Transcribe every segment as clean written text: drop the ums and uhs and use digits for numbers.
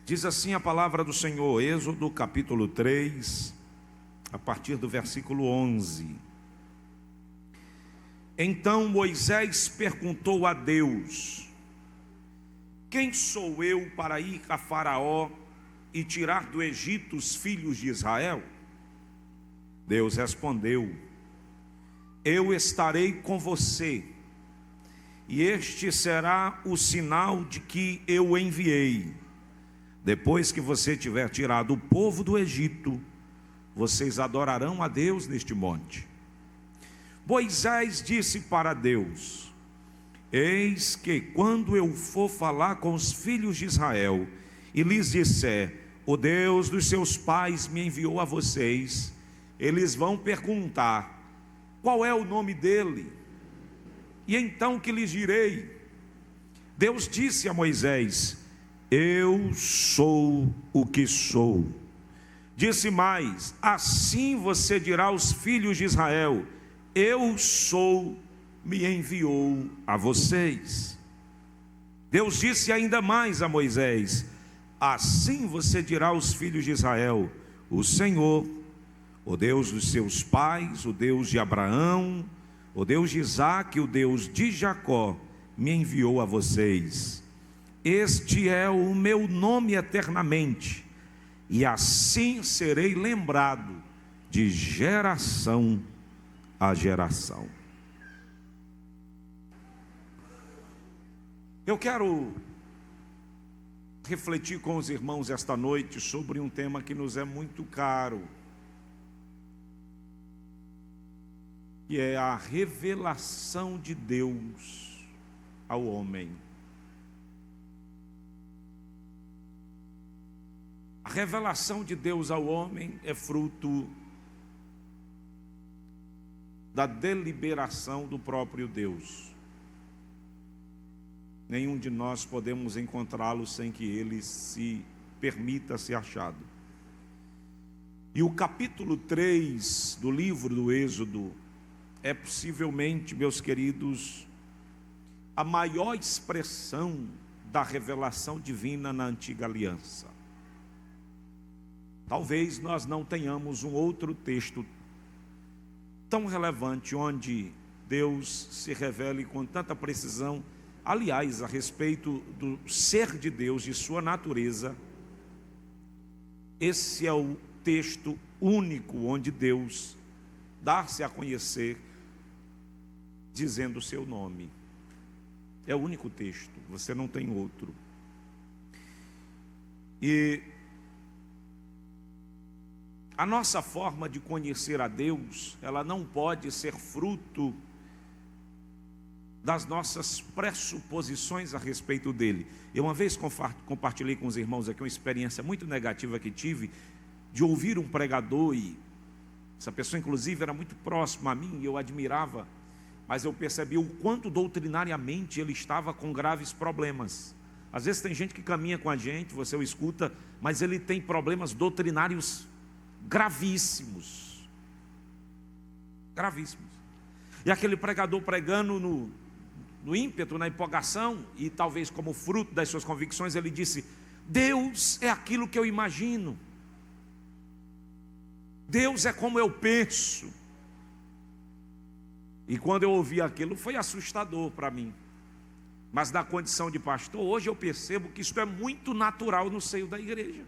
Diz assim a palavra do Senhor, Êxodo capítulo 3, a partir do versículo 11. Então Moisés perguntou a Deus: quem sou eu para ir a Faraó e tirar do Egito os filhos de Israel? Deus respondeu: eu estarei com você, e este será o sinal de que eu o enviei. Depois que você tiver tirado o povo do Egito, vocês adorarão a Deus neste monte. Moisés disse para Deus: eis que quando eu for falar com os filhos de Israel e lhes disser, o Deus dos seus pais me enviou a vocês, eles vão perguntar, qual é o nome dele? E então que lhes direi? Deus disse a Moisés: eu sou o que sou. Disse mais: assim você dirá aos filhos de Israel, eu sou, me enviou a vocês. Deus disse ainda mais a Moisés: assim você dirá aos filhos de Israel, o Senhor, o Deus dos seus pais, o Deus de Abraão, o Deus de Isaque, o Deus de Jacó, me enviou a vocês. Este é o meu nome eternamente, e assim serei lembrado de geração a geração. Eu quero refletir com os irmãos esta noite sobre um tema que nos é muito caro, que é a revelação de Deus ao homem. A revelação de Deus ao homem é fruto da deliberação do próprio Deus. Nenhum de nós podemos encontrá-lo sem que ele se permita ser achado. E o capítulo 3 do livro do Êxodo é possivelmente, meus queridos, a maior expressão da revelação divina na antiga aliança. Talvez nós não tenhamos um outro texto tão relevante onde Deus se revele com tanta precisão, aliás, a respeito do ser de Deus, de sua natureza. Esse é o texto único onde Deus dá-se a conhecer dizendo o seu nome. É o único texto, você não tem outro. E a nossa forma de conhecer a Deus, ela não pode ser fruto das nossas pressuposições a respeito dele. Eu uma vez compartilhei com os irmãos aqui uma experiência muito negativa que tive, de ouvir um pregador, e essa pessoa inclusive era muito próxima a mim, eu admirava, mas eu percebi o quanto doutrinariamente ele estava com graves problemas. Às vezes tem gente que caminha com a gente, você o escuta, mas ele tem problemas doutrinários gravíssimos. Gravíssimos. E aquele pregador pregando no ímpeto, na empolgação, e talvez como fruto das suas convicções, ele disse: Deus é aquilo que eu imagino, Deus é como eu penso. E quando eu ouvi aquilo, foi assustador para mim. Mas na condição de pastor, hoje eu percebo que isso é muito natural no seio da igreja.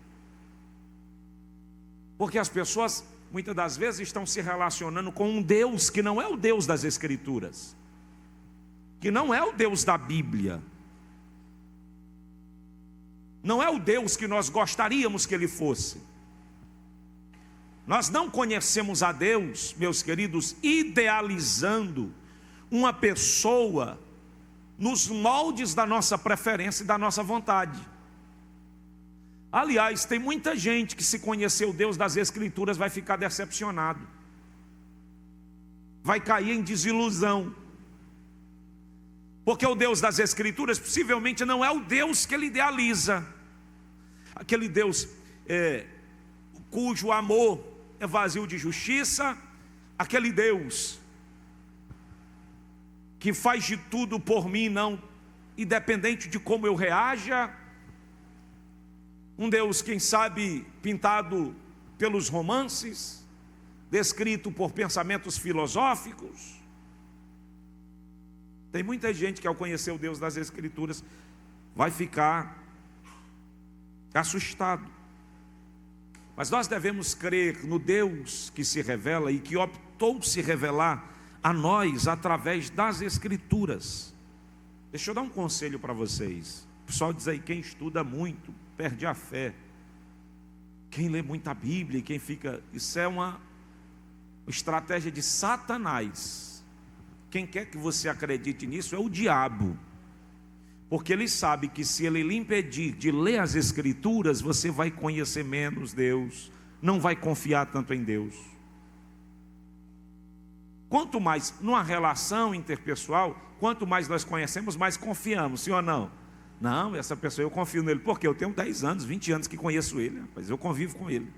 Porque as pessoas, muitas das vezes, estão se relacionando com um Deus que não é o Deus das Escrituras, que não é o Deus da Bíblia, não é o Deus que nós gostaríamos que ele fosse. Nós não conhecemos a Deus, meus queridos, idealizando uma pessoa nos moldes da nossa preferência e da nossa vontade. Aliás, tem muita gente que, se conhecer o Deus das Escrituras, vai ficar decepcionado, vai cair em desilusão, porque o Deus das Escrituras possivelmente não é o Deus que ele idealiza, aquele Deus cujo amor é vazio de justiça, aquele Deus que faz de tudo por mim, não independente de como eu reaja. Um Deus, quem sabe, pintado pelos romances, descrito por pensamentos filosóficos. Tem muita gente que, ao conhecer o Deus das Escrituras, vai ficar assustado. Mas nós devemos crer no Deus que se revela e que optou se revelar a nós através das Escrituras. Deixa eu dar um conselho para vocês. O pessoal diz aí, quem estuda muito perde a fé. Quem lê muita Bíblia e quem fica... Isso é uma estratégia de Satanás. Quem quer que você acredite nisso é o diabo. Porque ele sabe que se ele lhe impedir de ler as Escrituras, você vai conhecer menos Deus, não vai confiar tanto em Deus. Quanto mais, numa relação interpessoal, quanto mais nós conhecemos, mais confiamos, sim ou não? Não, essa pessoa eu confio nele, porque eu tenho 10 anos, 20 anos que conheço ele, mas eu convivo com ele.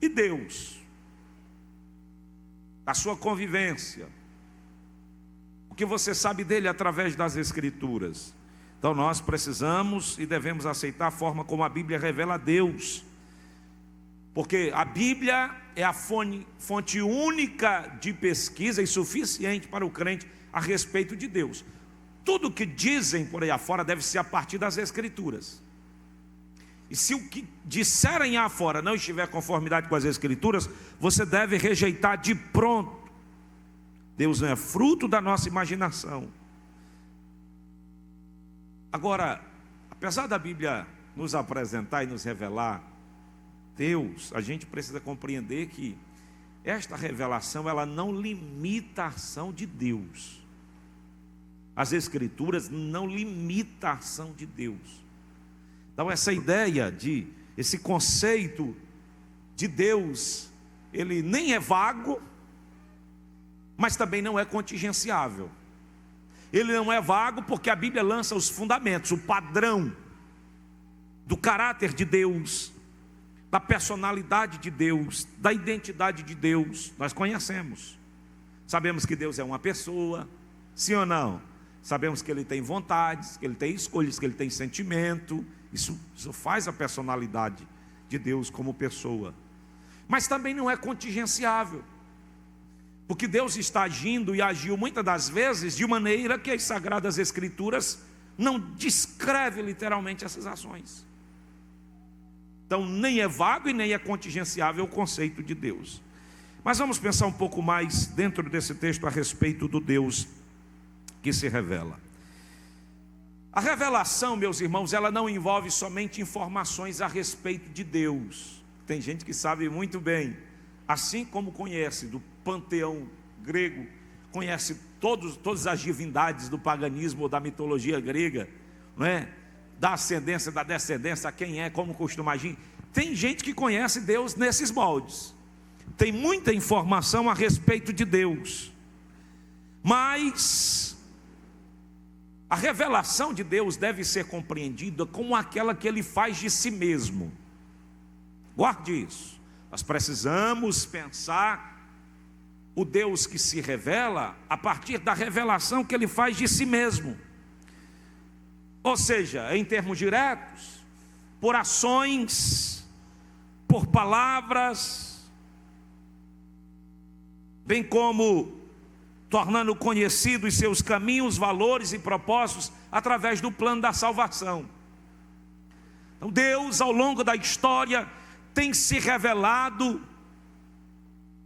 E Deus? A sua convivência, o que você sabe dele através das Escrituras. Então nós precisamos e devemos aceitar a forma como a Bíblia revela a Deus. Porque a Bíblia é a fonte única de pesquisa e suficiente para o crente a respeito de Deus. Tudo que dizem por aí afora deve ser a partir das Escrituras. E se o que disserem afora não estiver em conformidade com as Escrituras, você deve rejeitar de pronto. Deus não é fruto da nossa imaginação. Agora, apesar da Bíblia nos apresentar e nos revelar Deus, a gente precisa compreender que esta revelação, ela não limita a ação de Deus. As Escrituras não limitam a ação de Deus. Então essa ideia esse conceito de Deus, ele nem é vago, mas também não é contingenciável. Ele não é vago porque a Bíblia lança os fundamentos, o padrão do caráter de Deus, da personalidade de Deus, da identidade de Deus. Nós conhecemos. Sabemos que Deus é uma pessoa, sim ou não? Sabemos que Ele tem vontades, que Ele tem escolhas, que Ele tem sentimento. Isso faz a personalidade de Deus como pessoa. Mas também não é contingenciável. Porque Deus está agindo e agiu muitas das vezes de maneira que as Sagradas Escrituras não descrevem literalmente essas ações. Então nem é vago e nem é contingenciável o conceito de Deus. Mas vamos pensar um pouco mais dentro desse texto a respeito do Deus que se revela. A revelação, meus irmãos, ela não envolve somente informações a respeito de Deus. Tem gente que sabe muito bem, assim como conhece do panteão grego, conhece todas as divindades do paganismo ou da mitologia grega, não é? Da ascendência, da descendência, quem é, como costuma agir. Tem gente que conhece Deus nesses moldes. Tem muita informação a respeito de Deus. Mas a revelação de Deus deve ser compreendida como aquela que Ele faz de si mesmo. Guarde isso. Nós precisamos pensar o Deus que se revela a partir da revelação que Ele faz de si mesmo. Ou seja, em termos diretos, por ações, por palavras, bem como tornando conhecidos seus caminhos, valores e propósitos através do plano da salvação. Então Deus, ao longo da história, tem se revelado,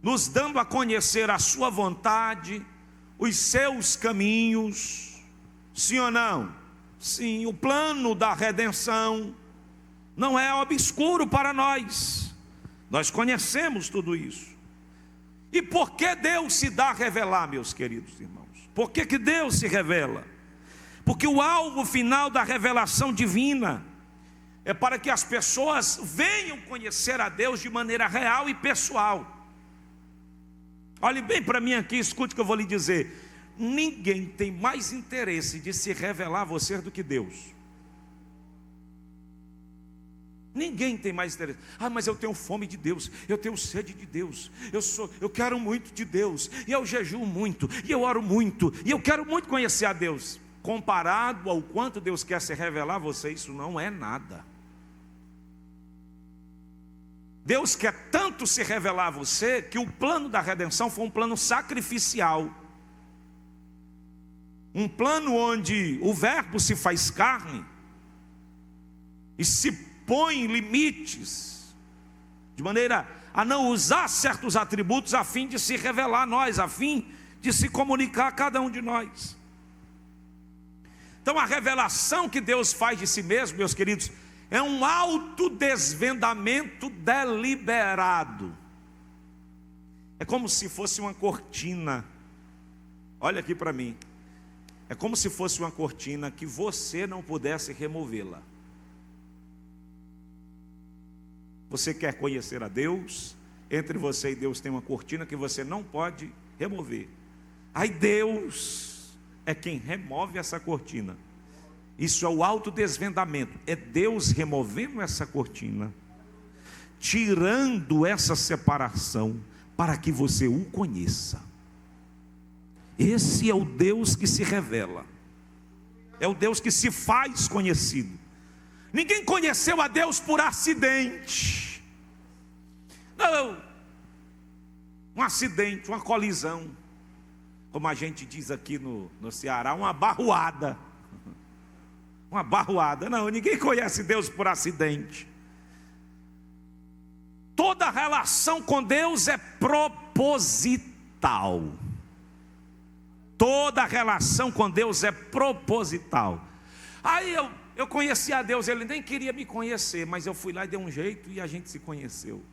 nos dando a conhecer a sua vontade, os seus caminhos, sim ou não? Sim, o plano da redenção não é obscuro para nós. Nós conhecemos tudo isso. E por que Deus se dá a revelar, meus queridos irmãos? Por que Deus se revela? Porque o alvo final da revelação divina é para que as pessoas venham conhecer a Deus de maneira real e pessoal. Olhe bem para mim aqui, escute o que eu vou lhe dizer. Ninguém tem mais interesse de se revelar a você do que Deus. Ninguém tem mais interesse. Mas eu tenho fome de Deus, eu tenho sede de Deus, eu quero muito de Deus, e eu jejuo muito, e eu oro muito, e eu quero muito conhecer a Deus. Comparado ao quanto Deus quer se revelar a você, isso não é nada. Deus quer tanto se revelar a você que o plano da redenção foi um plano sacrificial. Um plano onde o Verbo se faz carne e se põe limites, de maneira a não usar certos atributos a fim de se revelar a nós, a fim de se comunicar a cada um de nós. Então a revelação que Deus faz de si mesmo, meus queridos, é um autodesvendamento deliberado. É como se fosse uma cortina. Olha aqui para mim. É como se fosse uma cortina que você não pudesse removê-la. Você quer conhecer a Deus? Entre você e Deus tem uma cortina que você não pode remover. Aí Deus é quem remove essa cortina. Isso é o autodesvendamento. É Deus removendo essa cortina, tirando essa separação, para que você o conheça. Esse é o Deus que se revela. É o Deus que se faz conhecido. Ninguém conheceu a Deus por acidente. Não. Um acidente, uma colisão. Como a gente diz aqui no Ceará, uma barroada. Uma barroada. Não, ninguém conhece Deus por acidente. Toda relação com Deus é proposital. Toda relação com Deus é proposital. Aí eu conheci a Deus, Ele nem queria me conhecer, mas eu fui lá e dei um jeito e a gente se conheceu.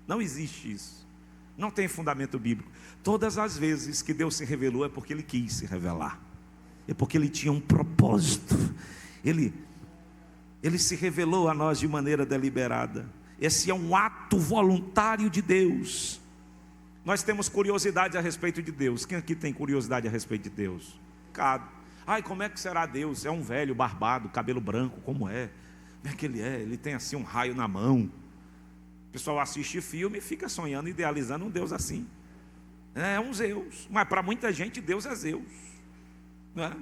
Não existe isso. Não tem fundamento bíblico. Todas as vezes que Deus se revelou é porque Ele quis se revelar. É porque Ele tinha um propósito. Ele se revelou a nós de maneira deliberada. Esse é um ato voluntário de Deus. Nós temos curiosidade a respeito de Deus. Quem aqui tem curiosidade a respeito de Deus? Ai, como é que será Deus? É um velho barbado, cabelo branco, como é? Como é que ele é? Ele tem assim um raio na mão. O pessoal assiste filme e fica sonhando, idealizando um Deus assim. É um Zeus. Mas para muita gente Deus é Zeus, não é?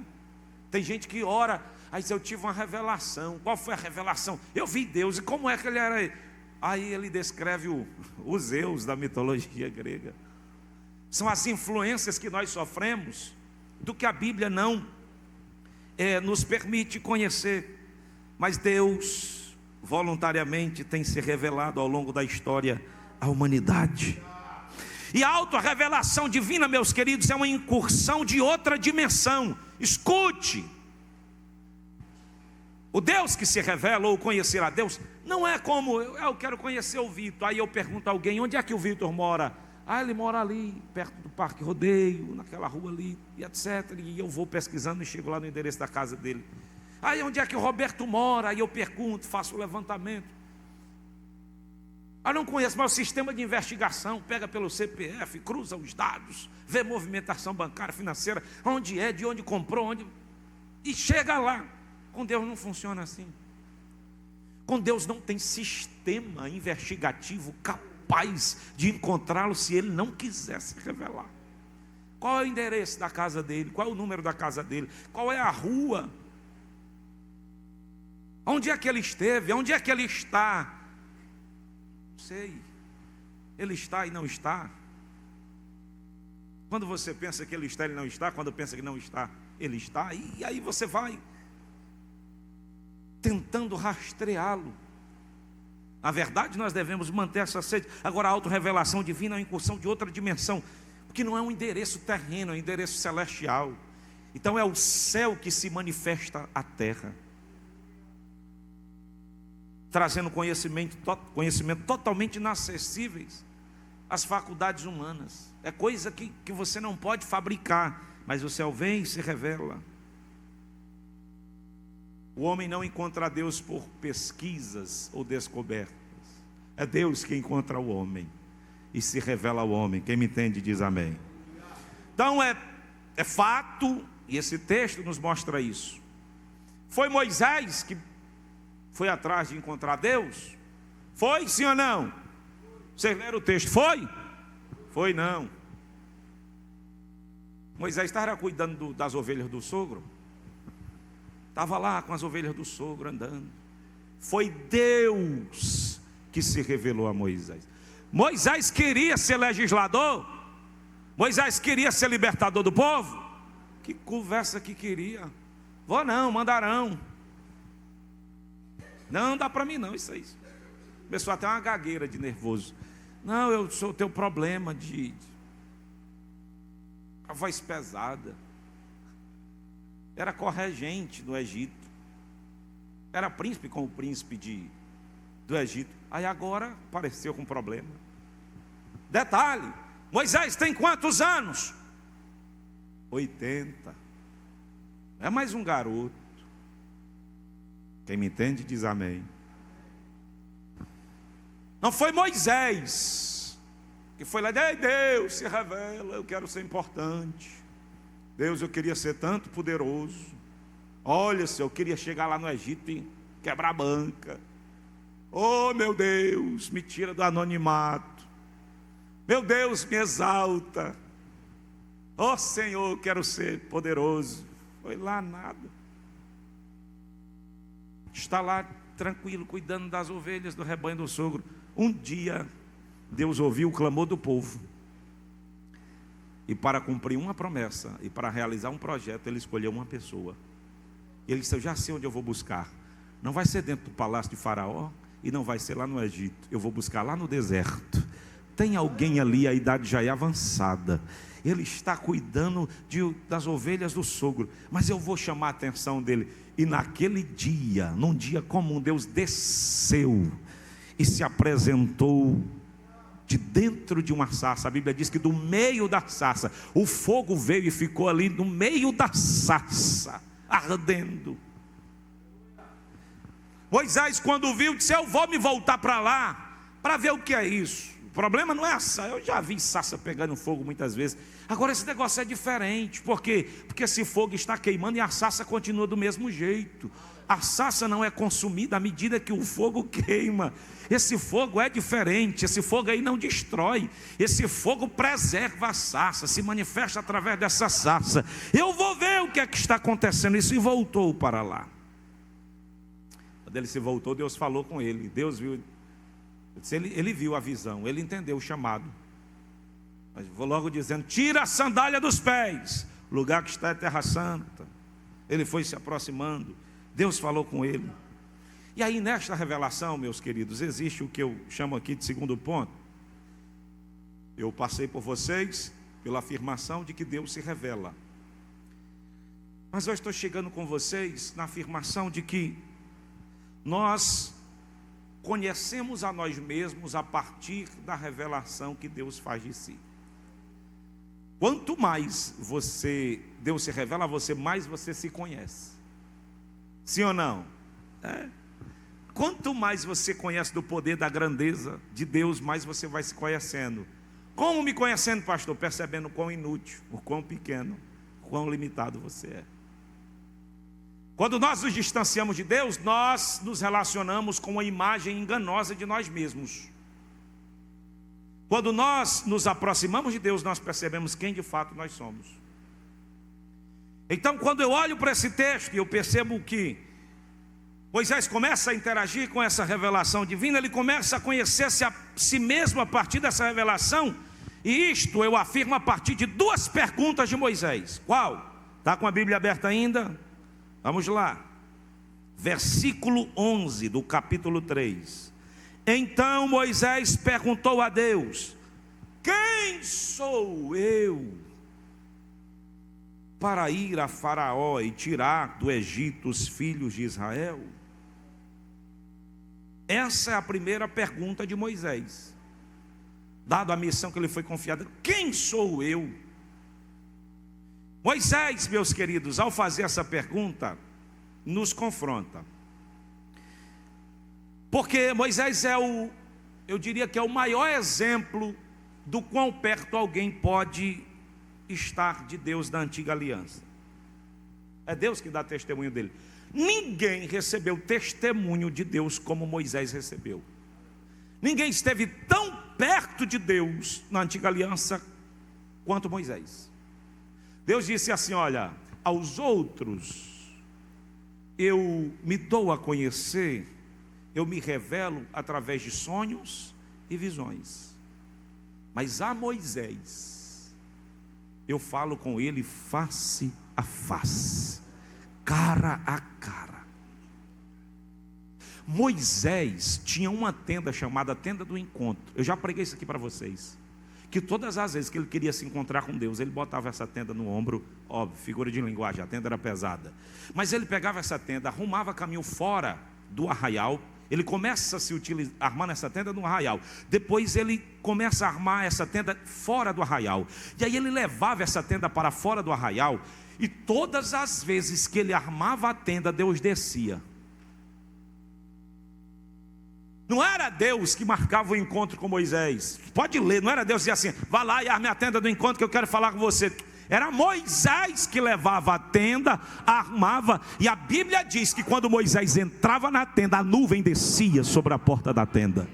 Tem gente que ora, aí eu tive uma revelação. Qual foi a revelação? Eu vi Deus, e como é que ele era? Aí ele descreve o Zeus da mitologia grega. São as influências que nós sofremos do que a Bíblia não nos permite conhecer. Mas Deus voluntariamente tem se revelado ao longo da história à humanidade. E a autorrevelação divina, meus queridos, é uma incursão de outra dimensão. Escute. O Deus que se revela, ou conhecer a Deus, não é como, eu quero conhecer o Vitor. Aí eu pergunto a alguém, onde é que o Vitor mora? Ele mora ali, perto do Parque Rodeio, naquela rua ali, e etc. E eu vou pesquisando e chego lá no endereço da casa dele. Aí onde é que o Roberto mora? Aí eu pergunto, faço o levantamento. Eu não conheço, mas o sistema de investigação pega pelo CPF, cruza os dados, vê movimentação bancária, financeira, onde é, de onde comprou, e chega lá. Com Deus não funciona assim. Com Deus não tem sistema investigativo capaz de encontrá-lo se Ele não quiser se revelar. Qual é o endereço da casa dele? Qual é o número da casa dele? Qual é a rua? Onde é que ele esteve? Onde é que ele está? Não sei. Ele está e não está. Quando você pensa que ele está, ele não está. Quando pensa que não está, ele está. E aí você vai tentando rastreá-lo. Na verdade, nós devemos manter essa sede. Agora, a autorrevelação divina é uma incursão de outra dimensão, porque não é um endereço terreno, é um endereço celestial. Então é o céu que se manifesta à terra, trazendo conhecimento totalmente inacessíveis às faculdades humanas. É coisa que você não pode fabricar, mas o céu vem e se revela. O homem não encontra Deus por pesquisas ou descobertas. É Deus que encontra o homem e se revela ao homem. Quem me entende diz amém. Então é fato, e esse texto nos mostra isso. Foi Moisés que foi atrás de encontrar Deus? Foi, sim ou não? Vocês leram o texto? Foi? Foi não. Moisés estava cuidando das ovelhas do sogro. Estava lá com as ovelhas do sogro andando. Foi Deus que se revelou a Moisés. Moisés queria ser legislador, Moisés queria ser libertador do povo. Que conversa que queria. Vou não, mandarão. Não dá para mim não isso aí. Começou até uma gagueira de nervoso. Não, eu tenho problema de a voz pesada. Era corregente no Egito. Era príncipe com o príncipe do Egito. Aí agora apareceu com problema. Detalhe, Moisés tem quantos anos? 80. É mais um garoto. Quem me entende diz amém. Não foi Moisés que foi lá e disse: Deus, se revela, eu quero ser importante. Deus, eu queria ser tanto poderoso. Olha, Senhor, eu queria chegar lá no Egito e quebrar a banca. Oh, meu Deus, me tira do anonimato. Meu Deus, me exalta. Oh, Senhor, eu quero ser poderoso. Foi lá nada. Está lá tranquilo, cuidando das ovelhas do rebanho do sogro. Um dia, Deus ouviu o clamor do povo. E para cumprir uma promessa e para realizar um projeto, Ele escolheu uma pessoa. Ele disse: eu já sei onde eu vou buscar. Não vai ser dentro do palácio de Faraó e não vai ser lá no Egito. Eu vou buscar lá no deserto. Tem alguém ali, a idade já é avançada. Ele está cuidando das ovelhas do sogro. Mas eu vou chamar a atenção dele. E naquele dia, num dia comum, Deus desceu e se apresentou de dentro de uma sarça. A Bíblia diz que do meio da sarça, o fogo veio e ficou ali no meio da sarça, ardendo. Moisés, quando viu, disse: eu vou me voltar para lá, para ver o que é isso. O problema não é a sarça. Eu já vi sarça pegando fogo muitas vezes. Agora esse negócio é diferente. Por quê? Porque esse fogo está queimando e a sarça continua do mesmo jeito. A sarça não é consumida à medida que o fogo queima. Esse fogo é diferente. Esse fogo aí não destrói. Esse fogo preserva a sarça, se manifesta através dessa sarça. Eu vou ver o que é que está acontecendo. Isso, e voltou para lá. Quando ele se voltou, Deus falou com ele. Deus viu. Ele viu a visão, ele entendeu o chamado. Mas vou logo dizendo: tira a sandália dos pés. O lugar que está é terra santa. Ele foi se aproximando. Deus falou com ele. E aí nesta revelação, meus queridos, existe o que eu chamo aqui de segundo ponto. Eu passei por vocês pela afirmação de que Deus se revela. Mas eu estou chegando com vocês na afirmação de que nós conhecemos a nós mesmos a partir da revelação que Deus faz de si. Quanto mais Deus se revela a você, mais você se conhece. Sim ou não? Quanto mais você conhece do poder, da grandeza de Deus, mais você vai se conhecendo. Como me conhecendo, pastor? Percebendo o quão inútil, o quão pequeno, o quão limitado você é. Quando nós nos distanciamos de Deus, nós nos relacionamos com uma imagem enganosa de nós mesmos. Quando nós nos aproximamos de Deus, nós percebemos quem de fato nós somos. Então, quando eu olho para esse texto e eu percebo que Moisés começa a interagir com essa revelação divina, ele começa a conhecer-se a si mesmo a partir dessa revelação. E isto eu afirmo a partir de duas perguntas de Moisés. Qual? Está com a Bíblia aberta ainda? Vamos lá, versículo 11 do capítulo 3. Então Moisés perguntou a Deus: quem sou eu para ir a Faraó e tirar do Egito os filhos de Israel? Essa é a primeira pergunta de Moisés, dado a missão que lhe foi confiada. Quem sou eu? Moisés, meus queridos, ao fazer essa pergunta, nos confronta. Porque Moisés eu diria que é o maior exemplo do quão perto alguém pode estar de Deus da antiga aliança. É Deus que dá testemunho dele. Ninguém recebeu testemunho de Deus como Moisés recebeu. Ninguém esteve tão perto de Deus na antiga aliança quanto Moisés. Deus disse assim: olha, aos outros eu me dou a conhecer eu me revelo através de sonhos e visões. Mas a Moisés, eu falo com ele face a face, cara a cara. Moisés tinha uma tenda chamada Tenda do Encontro. Eu já preguei isso aqui para vocês. Que todas as vezes que ele queria se encontrar com Deus, ele botava essa tenda no ombro. Óbvio, figura de linguagem, a tenda era pesada. Mas ele pegava essa tenda, arrumava caminho fora do arraial. Ele começa a se utilizar, armando essa tenda no arraial. Depois ele começa a armar essa tenda fora do arraial. E aí ele levava essa tenda para fora do arraial. E todas as vezes que ele armava a tenda, Deus descia. Não era Deus que marcava o encontro com Moisés. Pode ler, não era Deus que dizia assim: vá lá e arme a tenda do encontro que eu quero falar com você. Era Moisés que levava a tenda, armava. E a Bíblia diz que quando Moisés entrava na tenda, a nuvem descia sobre a porta da tenda.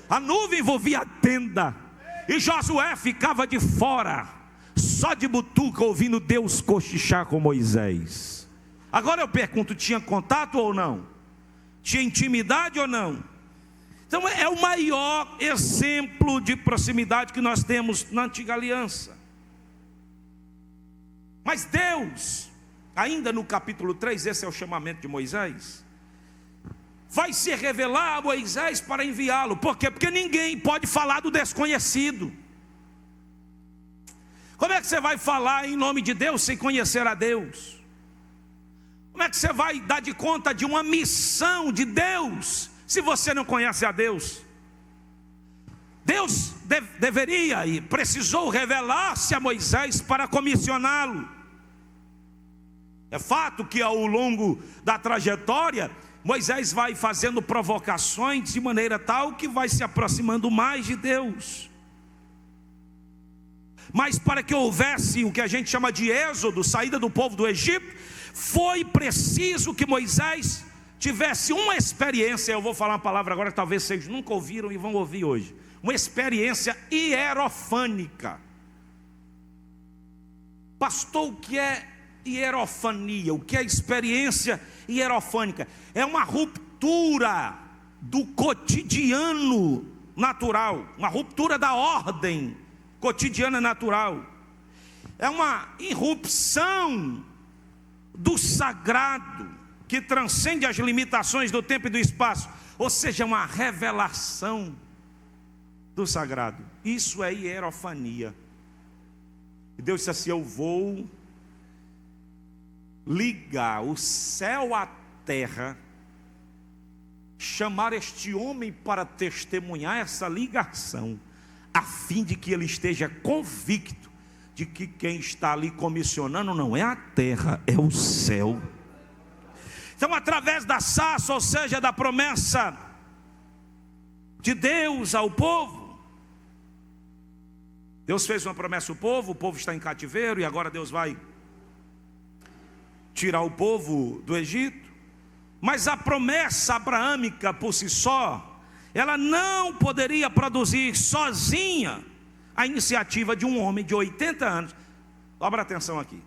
A nuvem envolvia a tenda. E Josué ficava de fora, só de butuca, ouvindo Deus cochichar com Moisés. Agora eu pergunto, tinha contato ou não? Tinha intimidade ou não? Então é o maior exemplo de proximidade que nós temos na antiga aliança. Mas Deus, ainda no capítulo 3, esse é o chamamento de Moisés, vai se revelar a Moisés para enviá-lo. Por quê? Porque ninguém pode falar do desconhecido. Como é que você vai falar em nome de Deus sem conhecer a Deus? Como é que você vai dar de conta de uma missão de Deus se você não conhece a Deus? Deus deveria e precisou revelar-se a Moisés para comissioná-lo. É fato que ao longo da trajetória, Moisés vai fazendo provocações de maneira tal que vai se aproximando mais de Deus. Mas para que houvesse o que a gente chama de êxodo, saída do povo do Egito, foi preciso que Moisés tivesse uma experiência. Eu vou falar uma palavra agora que talvez vocês nunca ouviram e vão ouvir hoje. Uma experiência hierofânica. Pastor, o que é hierofania? O que é experiência hierofânica? É uma ruptura do cotidiano natural, uma ruptura da ordem cotidiana natural. É uma irrupção do sagrado que transcende as limitações do tempo e do espaço, ou seja, uma revelação do sagrado. Isso é hierofania. E Deus disse assim: eu vou ligar o céu à terra, chamar este homem para testemunhar essa ligação, a fim de que ele esteja convicto de que quem está ali comissionando não é a terra, é o céu. Então, através da sarça, ou seja, da promessa de Deus ao povo, Deus fez uma promessa ao povo, o povo está em cativeiro, e agora Deus vai tirar o povo do Egito. Mas a promessa abraâmica por si só, ela não poderia produzir sozinha a iniciativa de um homem de 80 anos. Abra atenção aqui.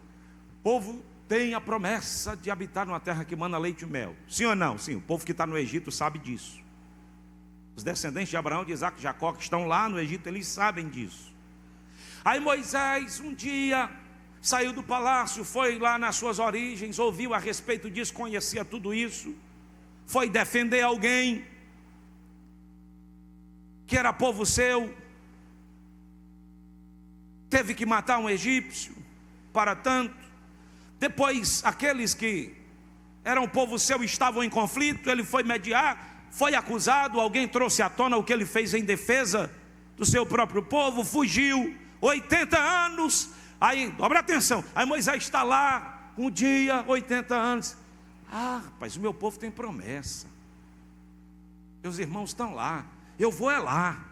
O povo tem a promessa de habitar numa terra que mana leite e mel. Sim ou não? Sim, o povo que está no Egito sabe disso. Os descendentes de Abraão, de Isaac e Jacó que estão lá no Egito, eles sabem disso. Aí Moisés um dia saiu do palácio, foi lá nas suas origens, ouviu a respeito disso, conhecia tudo isso, foi defender alguém que era povo seu, teve que matar um egípcio para tanto. Depois aqueles que eram povo seu estavam em conflito, ele foi mediar, foi acusado, alguém trouxe à tona o que ele fez em defesa do seu próprio povo, fugiu, 80 anos, aí, dobra atenção, aí Moisés está lá, um dia, 80 anos, rapaz, o meu povo tem promessa, meus irmãos estão lá, eu vou é lá,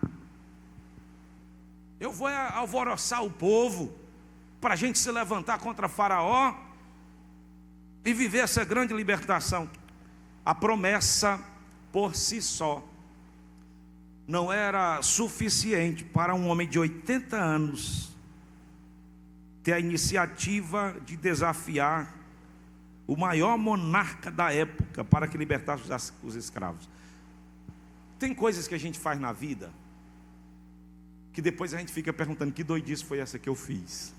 eu vou alvoroçar o povo, para a gente se levantar contra Faraó, e viver essa grande libertação. A promessa por si só não era suficiente para um homem de 80 anos ter a iniciativa de desafiar o maior monarca da época para que libertasse os escravos. Tem coisas que a gente faz na vida que depois a gente fica perguntando: que doidice foi essa que eu fiz?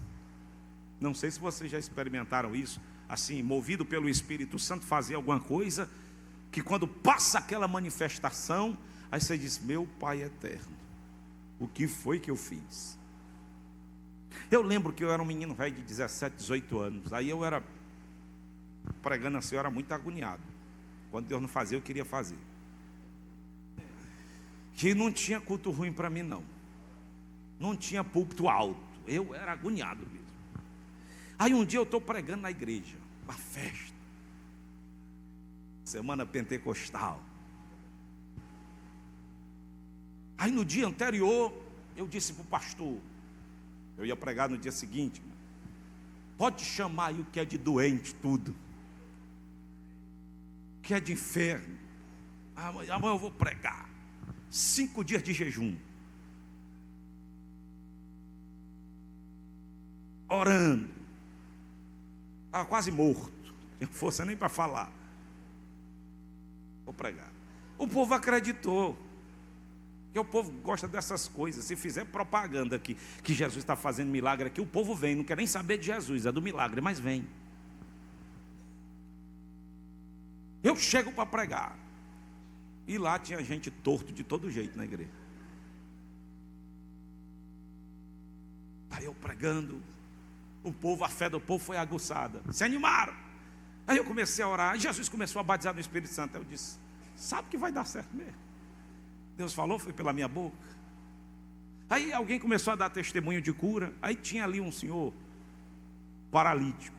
Não sei se vocês já experimentaram isso, assim, movido pelo Espírito Santo, fazer alguma coisa que quando passa aquela manifestação, aí você diz: meu Pai eterno, o que foi que eu fiz? Eu lembro que eu era um menino velho de 17, 18 anos. Aí eu era pregando assim, eu era muito agoniado. Quando Deus não fazia, eu queria fazer. Que não tinha culto ruim para mim, não. Não tinha púlpito alto. Eu era agoniado mesmo. Aí um dia eu estou pregando na igreja, uma festa, semana pentecostal. Aí no dia anterior, eu disse para o pastor, eu ia pregar no dia seguinte: pode chamar aí o que é de doente, tudo, o que é de enfermo. Amanhã eu vou pregar 5 dias de jejum, orando. Estava quase morto, não tinha força nem para falar. Vou pregar. O povo acreditou, porque o povo gosta dessas coisas. Se fizer propaganda aqui, que Jesus está fazendo milagre aqui, o povo vem, não quer nem saber de Jesus, é do milagre, mas vem. Eu chego para pregar, e lá tinha gente torto de todo jeito na igreja. Aí eu pregando, o povo, a fé do povo foi aguçada, se animaram. Aí eu comecei a orar, e Jesus começou a batizar no Espírito Santo. Eu disse: sabe que vai dar certo mesmo? Deus falou, foi pela minha boca. Aí alguém começou a dar testemunho de cura. Aí tinha ali um senhor paralítico.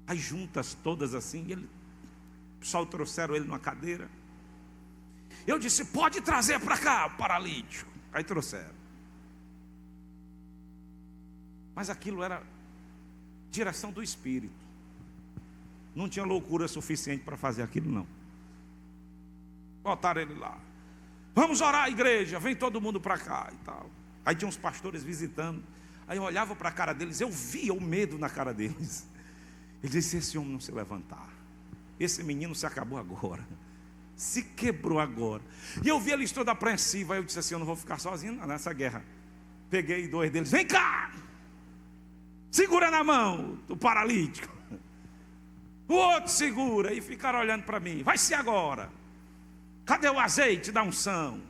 Aí juntas todas assim, o pessoal trouxeram ele numa cadeira. Eu disse: pode trazer para cá o paralítico. Aí trouxeram. Mas aquilo era direção do Espírito. Não tinha loucura suficiente para fazer aquilo, não. Botaram ele lá. Vamos orar, igreja, vem todo mundo para cá e tal. Aí tinha uns pastores visitando. Aí eu olhava para a cara deles, eu via o medo na cara deles. Ele disse: se esse homem não se levantar, esse menino se acabou agora, se quebrou agora. E eu vi eles toda apreensiva. Aí eu disse assim: eu não vou ficar sozinho nessa guerra. Peguei 2 deles: vem cá, segura na mão do paralítico. O outro segura. E ficaram olhando para mim: vai ser agora. Cadê o azeite da unção?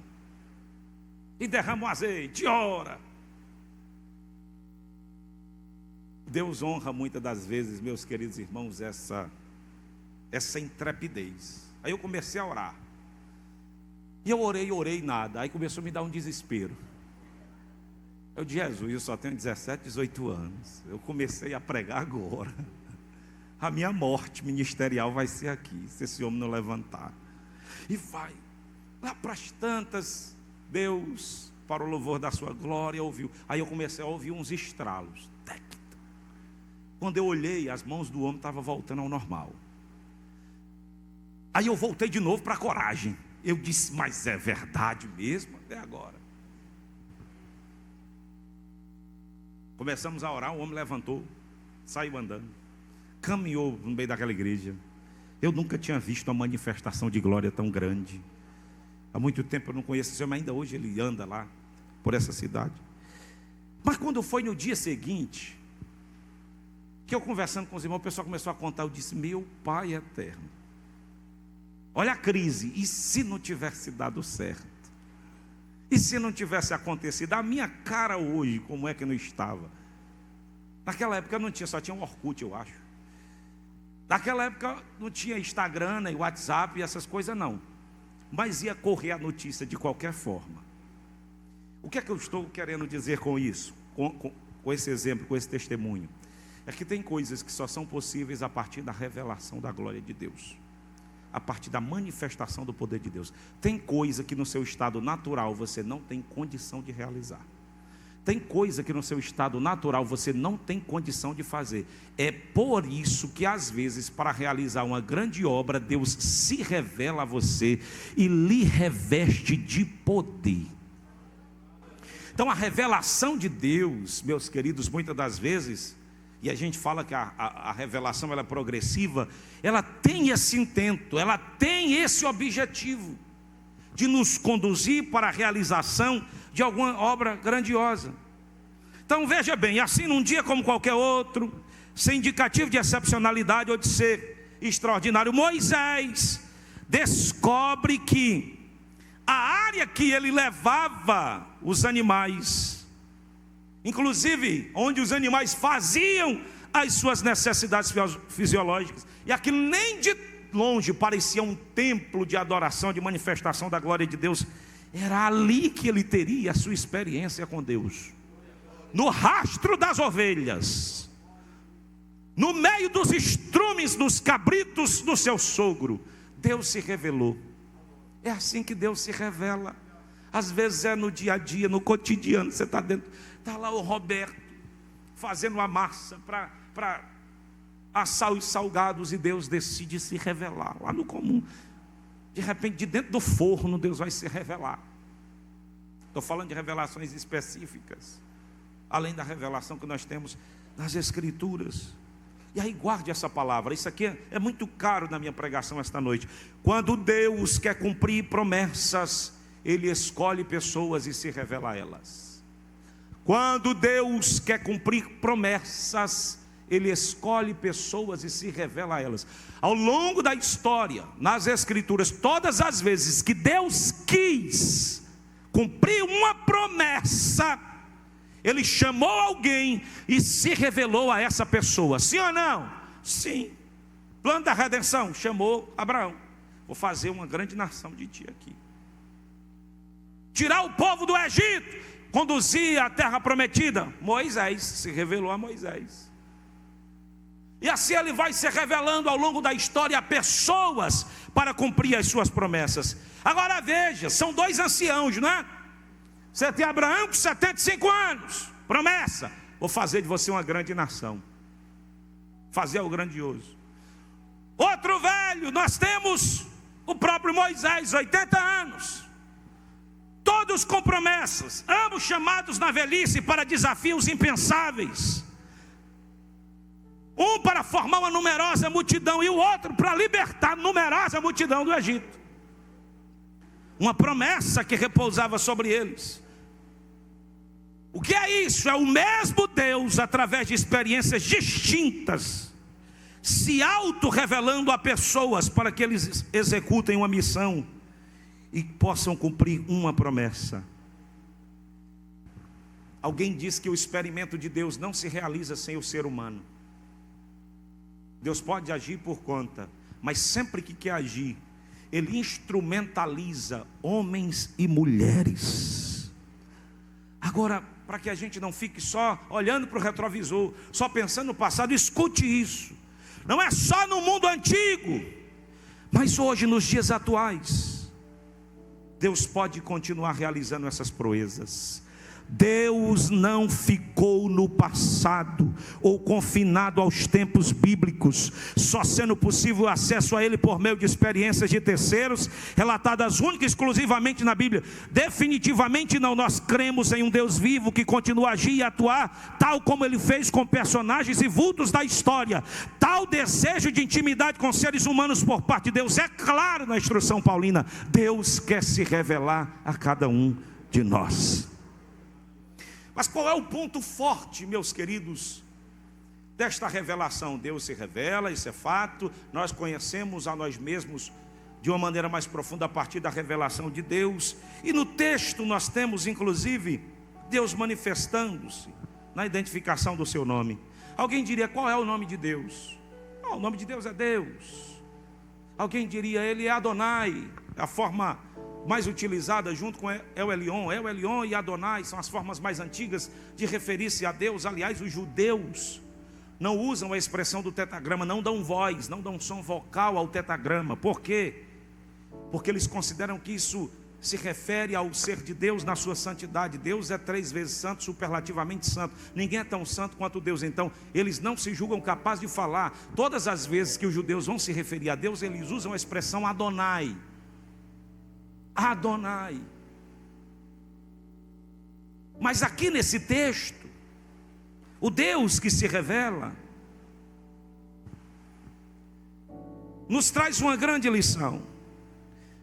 E derrama o azeite, e ora. Deus honra muitas das vezes, meus queridos irmãos, essa intrepidez. Aí eu comecei a orar. E eu orei nada. Aí começou a me dar um desespero. Eu disse: Jesus, eu só tenho 17, 18 anos. Eu comecei a pregar agora. A minha morte ministerial vai ser aqui, se esse homem não levantar. E vai. Lá para as tantas, Deus, para o louvor da sua glória, ouviu. Aí eu comecei a ouvir uns estralos. Quando eu olhei, as mãos do homem estavam voltando ao normal. Aí eu voltei de novo para a coragem. Eu disse: mas é verdade mesmo? Até agora. Começamos a orar, o homem levantou, saiu andando, caminhou no meio daquela igreja. Eu nunca tinha visto uma manifestação de glória tão grande. Há muito tempo eu não conheço esse homem, mas ainda hoje ele anda lá, por essa cidade. Mas quando foi no dia seguinte, que eu conversando com os irmãos, o pessoal começou a contar. Eu disse: meu Pai eterno, olha a crise. E se não tivesse dado certo? E se não tivesse acontecido? A minha cara hoje, como é que não estava? Naquela época não tinha, só tinha um Orkut, eu acho. Naquela época não tinha Instagram, nem WhatsApp e essas coisas não. Mas ia correr a notícia de qualquer forma. O que é que eu estou querendo dizer com isso? Com esse exemplo, com esse testemunho? É que tem coisas que só são possíveis a partir da revelação da glória de Deus, a partir da manifestação do poder de Deus. Tem coisa que no seu estado natural você não tem condição de realizar. Tem coisa que no seu estado natural você não tem condição de fazer. É por isso que às vezes, para realizar uma grande obra, Deus se revela a você e lhe reveste de poder. Então a revelação de Deus, meus queridos, muitas das vezes e a gente fala que a revelação ela é progressiva, ela tem esse intento, ela tem esse objetivo de nos conduzir para a realização de alguma obra grandiosa. Então veja bem, assim num dia como qualquer outro, sem indicativo de excepcionalidade ou de ser extraordinário, Moisés descobre que a área que ele levava os animais, inclusive onde os animais faziam as suas necessidades fisiológicas, e aquilo nem de longe parecia um templo de adoração, de manifestação da glória de Deus, era ali que ele teria a sua experiência com Deus, no rastro das ovelhas, no meio dos estrumes, dos cabritos do seu sogro, Deus se revelou. É assim que Deus se revela. Às vezes é no dia a dia, no cotidiano. Você está dentro, está lá o Roberto fazendo a massa para assar os salgados, e Deus decide se revelar lá no comum. De repente, de dentro do forno, Deus vai se revelar. Estou falando de revelações específicas, além da revelação que nós temos nas Escrituras. E aí guarde essa palavra, isso aqui é muito caro na minha pregação esta noite. Quando Deus quer cumprir promessas, Ele escolhe pessoas e se revela a elas. Quando Deus quer cumprir promessas, Ele escolhe pessoas e se revela a elas. Ao longo da história, nas Escrituras, todas as vezes que Deus quis cumprir uma promessa, Ele chamou alguém e se revelou a essa pessoa. Sim ou não? Sim. Plano da redenção, chamou Abraão. Vou fazer uma grande nação de ti aqui. Tirar o povo do Egito, conduzir à terra prometida. Moisés, se revelou a Moisés. E assim ele vai se revelando ao longo da história a pessoas para cumprir as suas promessas. Agora veja, são dois anciãos, não é? Você tem Abraão com 75 anos, promessa: vou fazer de você uma grande nação, fazer o grandioso. Outro velho, nós temos o próprio Moisés, 80 anos, todos com promessas, ambos chamados na velhice para desafios impensáveis. Um para formar uma numerosa multidão e o outro para libertar a numerosa multidão do Egito. Uma promessa que repousava sobre eles. O que é isso? É o mesmo Deus, através de experiências distintas, se auto-revelando a pessoas para que eles executem uma missão e possam cumprir uma promessa. Alguém diz que o experimento de Deus não se realiza sem o ser humano. Deus pode agir por conta, mas sempre que quer agir, Ele instrumentaliza homens e mulheres. Agora, para que a gente não fique só olhando para o retrovisor, só pensando no passado, escute isso. Não é só no mundo antigo, mas hoje, nos dias atuais, Deus pode continuar realizando essas proezas. Deus não ficou no passado ou confinado aos tempos bíblicos, só sendo possível o acesso a Ele por meio de experiências de terceiros, relatadas única e exclusivamente na Bíblia. Definitivamente não, nós cremos em um Deus vivo que continua a agir e atuar, tal como Ele fez com personagens e vultos da história. Tal desejo de intimidade com seres humanos por parte de Deus é claro na instrução paulina. Deus quer se revelar a cada um de nós. Mas qual é o ponto forte, meus queridos, desta revelação? Deus se revela, isso é fato. Nós conhecemos a nós mesmos de uma maneira mais profunda a partir da revelação de Deus. E no texto nós temos, inclusive, Deus manifestando-se na identificação do seu nome. Alguém diria, qual é o nome de Deus? O nome de Deus é Deus. Alguém diria, Ele é Adonai, a forma mais utilizada junto com El Elyon. El Elyon e Adonai são as formas mais antigas de referir-se a Deus. Aliás, os judeus não usam a expressão do tetragrama, não dão voz, não dão som vocal ao tetragrama. Por quê? Porque eles consideram que isso se refere ao ser de Deus na sua santidade. Deus é 3 vezes santo, superlativamente santo. Ninguém é tão santo quanto Deus. Então, eles não se julgam capazes de falar. Todas as vezes que os judeus vão se referir a Deus, eles usam a expressão Adonai. Adonai. Mas aqui nesse texto, o Deus que se revela, nos traz uma grande lição.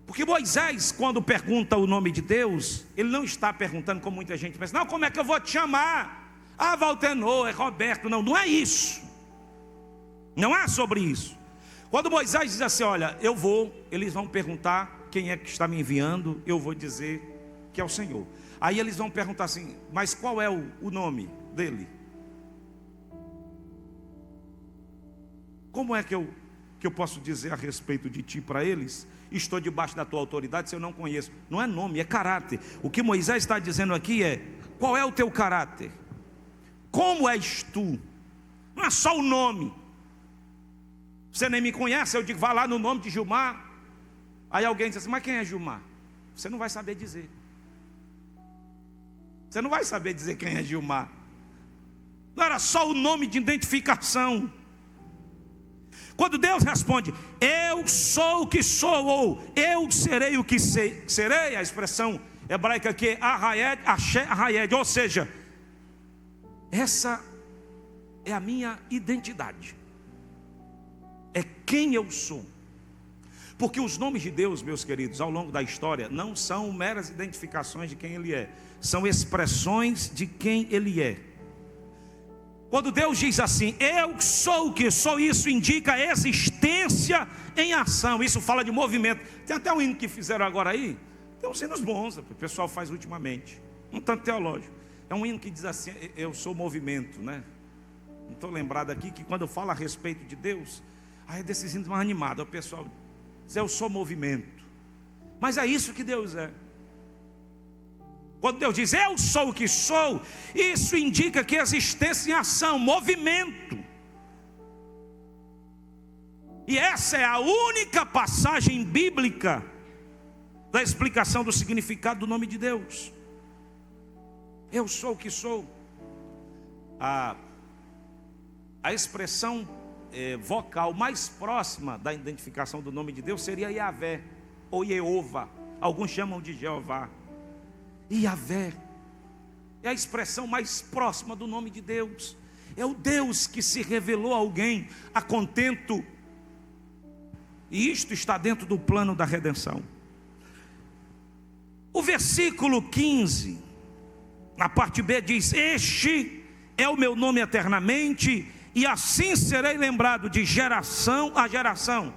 Porque Moisés, quando pergunta o nome de Deus, ele não está perguntando como muita gente pensa: não, como é que eu vou te chamar? Ah, Valtenor, é Roberto. Não, não é isso. Não é sobre isso. Quando Moisés diz assim: olha, eu vou, eles vão perguntar quem é que está me enviando, eu vou dizer que é o Senhor. Aí eles vão perguntar assim: mas qual é o nome dele? Como é que eu posso dizer a respeito de ti para eles? Estou debaixo da tua autoridade se eu não conheço. Não é nome, é caráter. O que Moisés está dizendo aqui é: qual é o teu caráter? Como és tu? Não é só o nome. Você nem me conhece, eu digo, vá lá no nome de Gilmar. Aí alguém diz assim: mas quem é Gilmar? Você não vai saber dizer. Você não vai saber dizer quem é Gilmar. Não era só o nome de identificação. Quando Deus responde: eu sou o que sou, ou eu serei o que serei, a expressão hebraica aqui é Ahayed, Asher Ahayed, ou seja, essa é a minha identidade, é quem eu sou. Porque os nomes de Deus, meus queridos, ao longo da história, não são meras identificações de quem Ele é, são expressões de quem Ele é. Quando Deus diz assim: eu sou o que sou, isso indica a existência em ação. Isso fala de movimento. Tem até um hino que fizeram agora aí. Tem uns hinos bons, o pessoal faz ultimamente, um tanto teológico. É um hino que diz assim: eu sou movimento, né? Não estou lembrado aqui que quando eu falo a respeito de Deus, aí é desses hinos mais animados, o pessoal diz: eu sou movimento. Mas é isso que Deus é. Quando Deus diz: eu sou o que sou, isso indica que existência em ação, movimento. E essa é a única passagem bíblica da explicação do significado do nome de Deus. Eu sou o que sou. A expressão vocal mais próxima da identificação do nome de Deus seria Yahvé ou Jeová. Alguns chamam de Jeová. Yahvé é a expressão mais próxima do nome de Deus. É o Deus que se revelou a alguém a contento. E isto está dentro do plano da redenção. O versículo 15, na parte B, diz: este é o meu nome eternamente, e assim serei lembrado de geração a geração.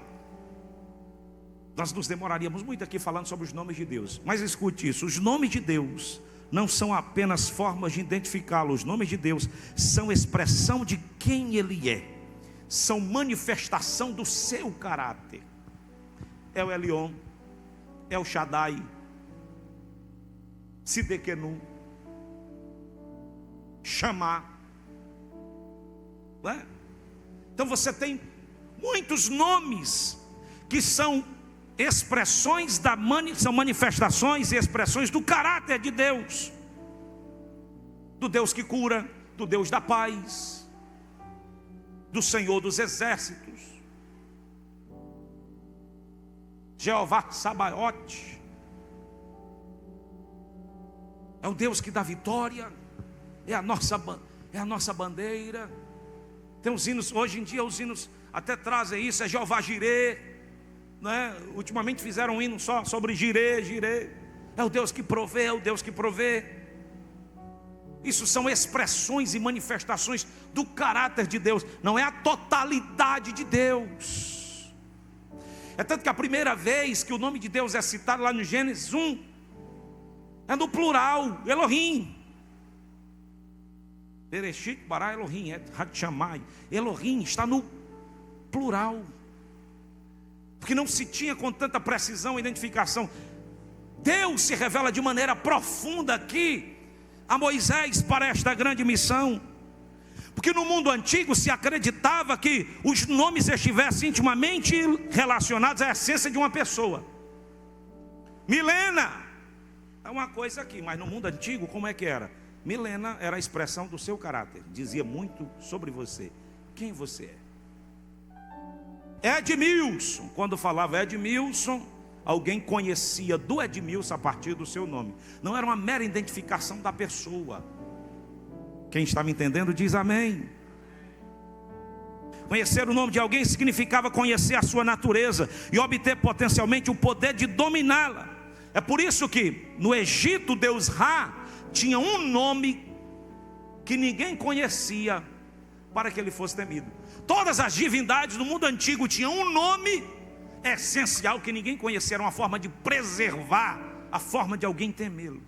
Nós nos demoraríamos muito aqui falando sobre os nomes de Deus, mas escute isso: os nomes de Deus não são apenas formas de identificá-lo. Os nomes de Deus são expressão de quem Ele é, são manifestação do seu caráter. É o Elion, é o Shaddai, Sidekenu, Chamá, não é? Então você tem muitos nomes que são expressões são manifestações e expressões do caráter de Deus, do Deus que cura, do Deus da paz, do Senhor dos exércitos, Jeová Sabaote, é o Deus que dá vitória, é a nossa bandeira. Tem os hinos, hoje em dia os hinos até trazem isso, é Jeová Jirê, né? Ultimamente fizeram um hino só sobre Jirê, é o Deus que provê, é o Deus que provê. Isso são expressões e manifestações do caráter de Deus, não é a totalidade de Deus. É tanto que a primeira vez que o nome de Deus é citado lá no Gênesis 1, é no plural, Elohim. Bereshit bara Elohim, Hatshamai. Elohim está no plural, porque não se tinha com tanta precisão a identificação. Deus se revela de maneira profunda aqui a Moisés para esta grande missão. Porque no mundo antigo se acreditava que os nomes estivessem intimamente relacionados à essência de uma pessoa. Milena é uma coisa aqui, mas no mundo antigo como é que era? Milena era a expressão do seu caráter, dizia muito sobre você, quem você é. Edmilson, quando falava Edmilson, alguém conhecia do Edmilson a partir do seu nome. Não era uma mera identificação da pessoa. Quem está me entendendo diz amém. Conhecer o nome de alguém significava conhecer a sua natureza e obter potencialmente o poder de dominá-la. É por isso que no Egito, Deus Ra tinha um nome que ninguém conhecia para que ele fosse temido. Todas as divindades do mundo antigo tinham um nome essencial que ninguém conhecia. Era uma forma de preservar a forma de alguém temê-lo.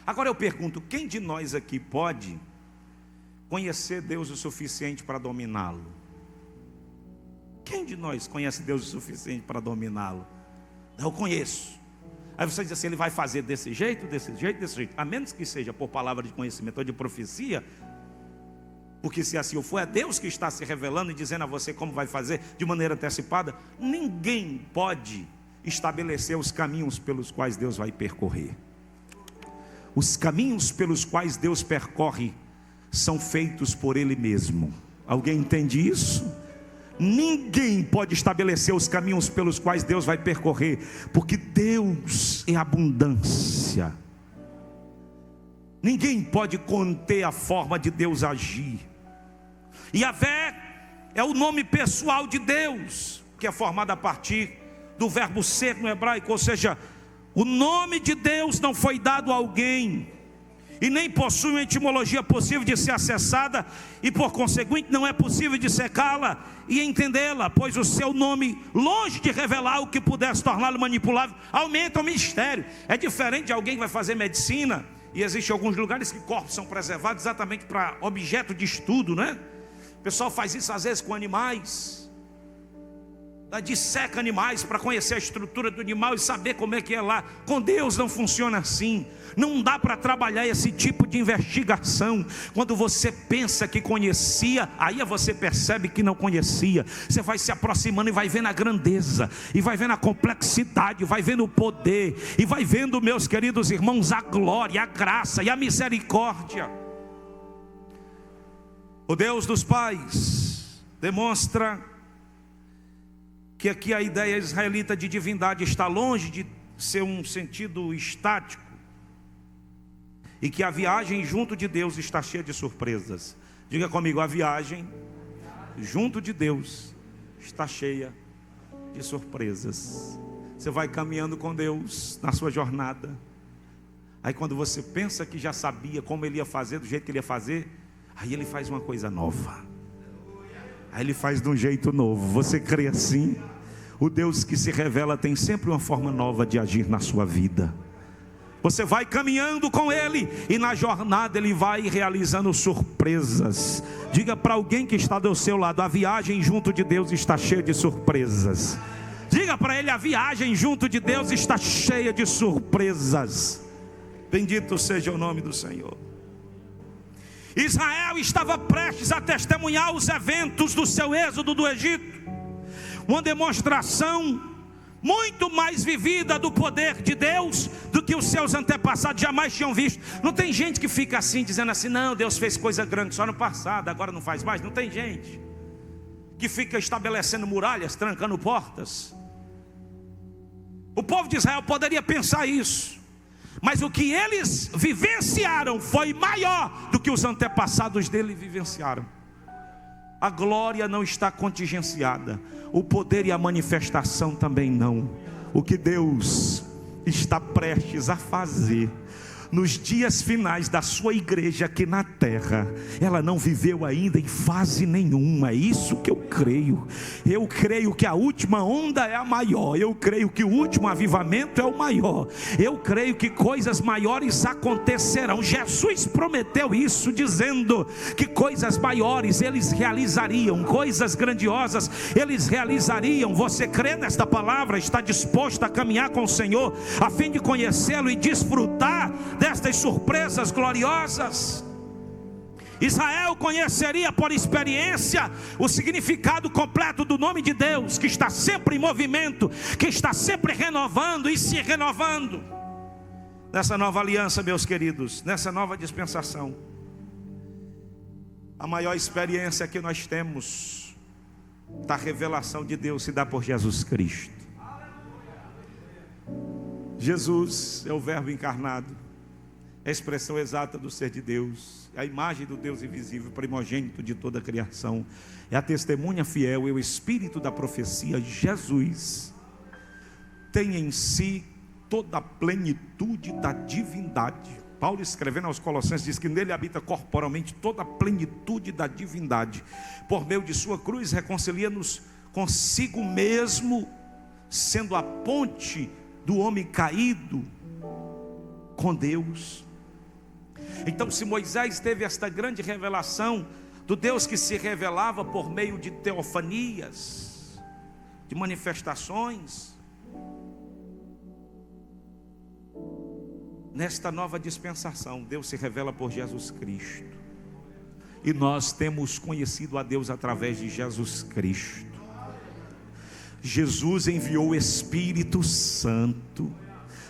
Agora eu pergunto, quem de nós aqui pode conhecer Deus o suficiente para dominá-lo? Quem de nós conhece Deus o suficiente para dominá-lo? Eu conheço. Aí você diz assim, ele vai fazer desse jeito, desse jeito, desse jeito. A menos que seja por palavra de conhecimento ou de profecia. Porque se assim for, é Deus que está se revelando e dizendo a você como vai fazer de maneira antecipada. Ninguém pode estabelecer os caminhos pelos quais Deus vai percorrer. Os caminhos pelos quais Deus percorre são feitos por Ele mesmo. Alguém entende isso? Ninguém pode estabelecer os caminhos pelos quais Deus vai percorrer, porque Deus é abundância. Ninguém pode conter a forma de Deus agir. Yahvé é o nome pessoal de Deus, que é formado a partir do verbo ser no hebraico, ou seja, o nome de Deus não foi dado a alguém, e nem possui uma etimologia possível de ser acessada, e por conseguinte não é possível de secá-la e entendê-la, pois o seu nome, longe de revelar o que pudesse torná-lo manipulável, aumenta o mistério. É diferente de alguém que vai fazer medicina, e existem alguns lugares que corpos são preservados exatamente para objeto de estudo, né? O pessoal faz isso às vezes com animais, disseca animais para conhecer a estrutura do animal e saber como é que é lá. Com Deus não funciona assim. Não dá para trabalhar esse tipo de investigação. Quando você pensa que conhecia, aí você percebe que não conhecia. Você vai se aproximando e vai vendo a grandeza, e vai vendo a complexidade, vai vendo o poder, e vai vendo, meus queridos irmãos, a glória, a graça e a misericórdia. O Deus dos pais demonstra que aqui a ideia israelita de divindade está longe de ser um sentido estático, e que a viagem junto de Deus está cheia de surpresas. Diga comigo, a viagem junto de Deus está cheia de surpresas. Você vai caminhando com Deus na sua jornada, aí quando você pensa que já sabia como Ele ia fazer, do jeito que Ele ia fazer, aí Ele faz uma coisa nova. Aí Ele faz de um jeito novo. Você crê assim? O Deus que se revela tem sempre uma forma nova de agir na sua vida. Você vai caminhando com Ele, e na jornada Ele vai realizando surpresas. Diga para alguém que está do seu lado, a viagem junto de Deus está cheia de surpresas. Diga para ele, a viagem junto de Deus está cheia de surpresas. Bendito seja o nome do Senhor. Israel estava prestes a testemunhar os eventos do seu êxodo do Egito, uma demonstração muito mais vivida do poder de Deus do que os seus antepassados jamais tinham visto. Não tem gente que fica assim, dizendo assim, não, Deus fez coisa grande só no passado, agora não faz mais. Não tem gente que fica estabelecendo muralhas, trancando portas. O povo de Israel poderia pensar isso, mas o que eles vivenciaram foi maior do que os antepassados dele vivenciaram. A glória não está contingenciada, o poder e a manifestação também não. O que Deus está prestes a fazer nos dias finais da sua igreja aqui na terra, ela não viveu ainda em fase nenhuma. É isso que eu creio. Eu creio que a última onda é a maior. Eu creio que o último avivamento é o maior. Eu creio que coisas maiores acontecerão. Jesus prometeu isso, dizendo que coisas maiores eles realizariam, coisas grandiosas eles realizariam. Você crê nesta palavra? Está disposto a caminhar com o Senhor a fim de conhecê-lo e desfrutar destas surpresas gloriosas? Israel conheceria por experiência o significado completo do nome de Deus, que está sempre em movimento, que está sempre renovando e se renovando. Nessa nova aliança, meus queridos, nessa nova dispensação, a maior experiência que nós temos da revelação de Deus se dá por Jesus Cristo. Jesus é o Verbo encarnado. é a expressão exata do ser de Deus, é a imagem do Deus invisível, primogênito de toda a criação, é a testemunha fiel, é o espírito da profecia. Jesus tem em si toda a plenitude da divindade. Paulo, escrevendo aos Colossenses, diz que nele habita corporalmente toda a plenitude da divindade. Por meio de sua cruz, reconcilia-nos consigo mesmo, sendo a ponte do homem caído com Deus. Então, se Moisés teve esta grande revelação do Deus que se revelava por meio de teofanias, de manifestações, nesta nova dispensação, Deus se revela por Jesus Cristo. E nós temos conhecido a Deus através de Jesus Cristo. Jesus enviou o Espírito Santo,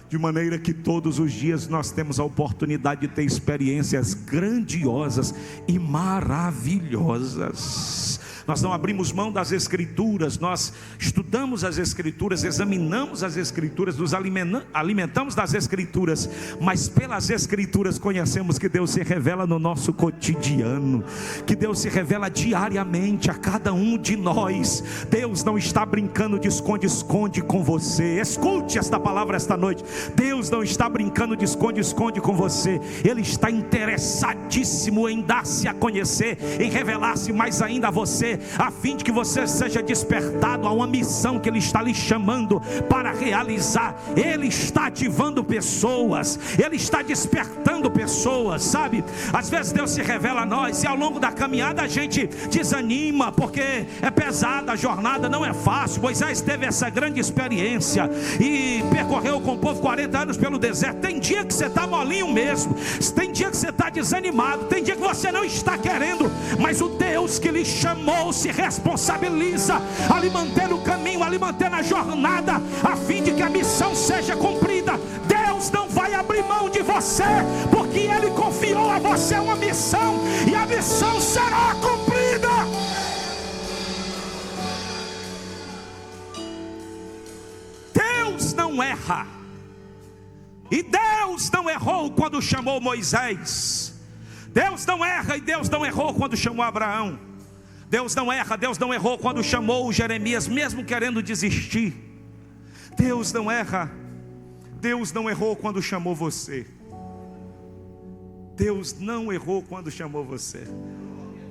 de maneira que todos os dias nós temos a oportunidade de ter experiências grandiosas e maravilhosas. Nós não abrimos mão das Escrituras, nós estudamos as Escrituras, examinamos as Escrituras, nos alimentamos das Escrituras, mas pelas Escrituras conhecemos que Deus se revela no nosso cotidiano, que Deus se revela diariamente a cada um de nós. Deus não está brincando de esconde-esconde com você. Escute esta palavra esta noite. Deus não está brincando de esconde-esconde com você. Ele está interessadíssimo em dar-se a conhecer, em revelar-se mais ainda a você, a fim de que você seja despertado a uma missão que Ele está lhe chamando para realizar. Ele está ativando pessoas, Ele está despertando pessoas, sabe? Às vezes Deus se revela a nós e ao longo da caminhada a gente desanima, porque é pesada a jornada, não é fácil. Moisés teve essa grande experiência e percorreu com o povo 40 anos pelo deserto. Tem dia que você está molinho mesmo, tem dia que você está desanimado, tem dia que você não está querendo, mas o Deus que lhe chamou se responsabiliza a lhe manter no caminho, a lhe manter na jornada, a fim de que a missão seja cumprida. Deus não vai abrir mão de você, porque Ele confiou a você uma missão, e a missão será cumprida. Deus não erra, e Deus não errou quando chamou Moisés. Deus não erra e Deus não errou quando chamou Abraão. Deus não erra, Deus não errou quando chamou Jeremias, mesmo querendo desistir. Deus não erra, Deus não errou quando chamou você. Deus não errou quando chamou você.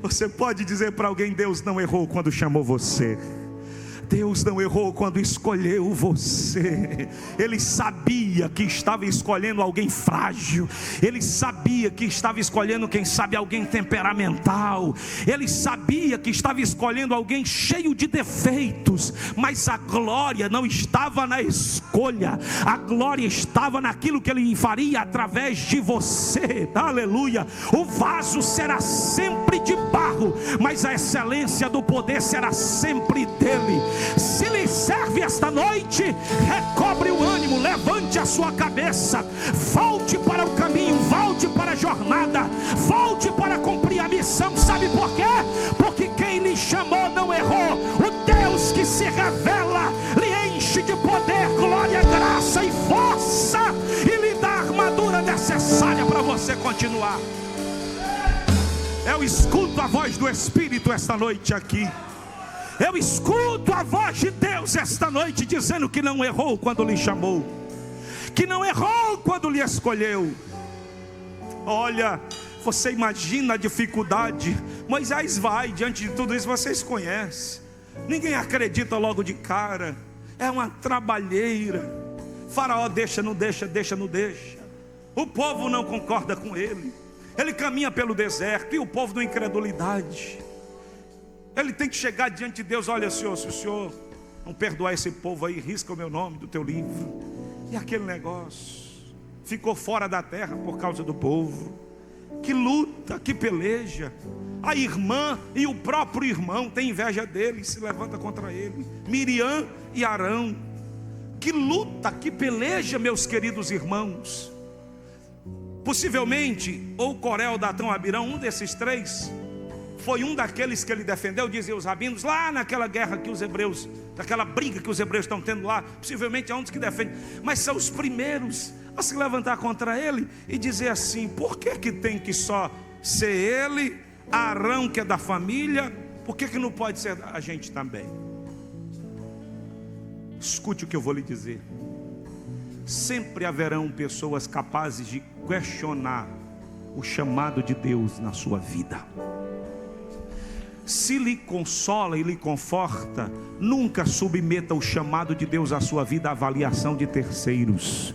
Você pode dizer para alguém: Deus não errou quando chamou você. Deus não errou quando escolheu você. Ele sabia que estava escolhendo alguém frágil. Ele sabia que estava escolhendo, quem sabe, alguém temperamental. Ele sabia que estava escolhendo alguém cheio de defeitos. Mas a glória não estava na escolha. A glória estava naquilo que Ele faria através de você. Aleluia. O vaso será sempre de barro, mas a excelência do poder será sempre dele. Se lhe serve esta noite, recobre o ânimo, levante a sua cabeça, volte para o caminho, volte para a jornada, volte para cumprir a missão. Sabe por quê? Porque quem lhe chamou não errou. O Deus que se revela lhe enche de poder, glória, graça e força, e lhe dá a armadura necessária para você continuar. Eu escuto a voz do Espírito esta noite aqui. Eu escuto a voz de Deus esta noite dizendo que não errou quando lhe chamou, que não errou quando lhe escolheu. Olha, você imagina a dificuldade. Moisés vai, diante de tudo isso, vocês conhecem. Ninguém acredita logo de cara. É uma trabalheira. Faraó deixa, não deixa, deixa, não deixa. O povo não concorda com ele. Ele caminha pelo deserto e o povo na incredulidade. Ele tem que chegar diante de Deus: olha, Senhor, se o Senhor não perdoar esse povo aí, risca o meu nome do teu livro. E aquele negócio ficou fora da terra por causa do povo. Que luta, que peleja. A irmã e o próprio irmão tem inveja dele e se levanta contra ele. Miriam e Arão. Que luta, que peleja, meus queridos irmãos. Possivelmente, ou Coré, Datão, Abirão, um desses três foi um daqueles que ele defendeu, diziam os rabinos, lá naquela guerra que os hebreus, daquela briga que os hebreus estão tendo lá. Possivelmente é um dos que defende, mas são os primeiros a se levantar contra ele e dizer assim: por que tem que só ser ele, Arão que é da família, por que não pode ser a gente também? Escute o que eu vou lhe dizer. Sempre haverão pessoas capazes de questionar o chamado de Deus na sua vida. Se lhe consola e lhe conforta, nunca submeta o chamado de Deus à sua vida à avaliação de terceiros,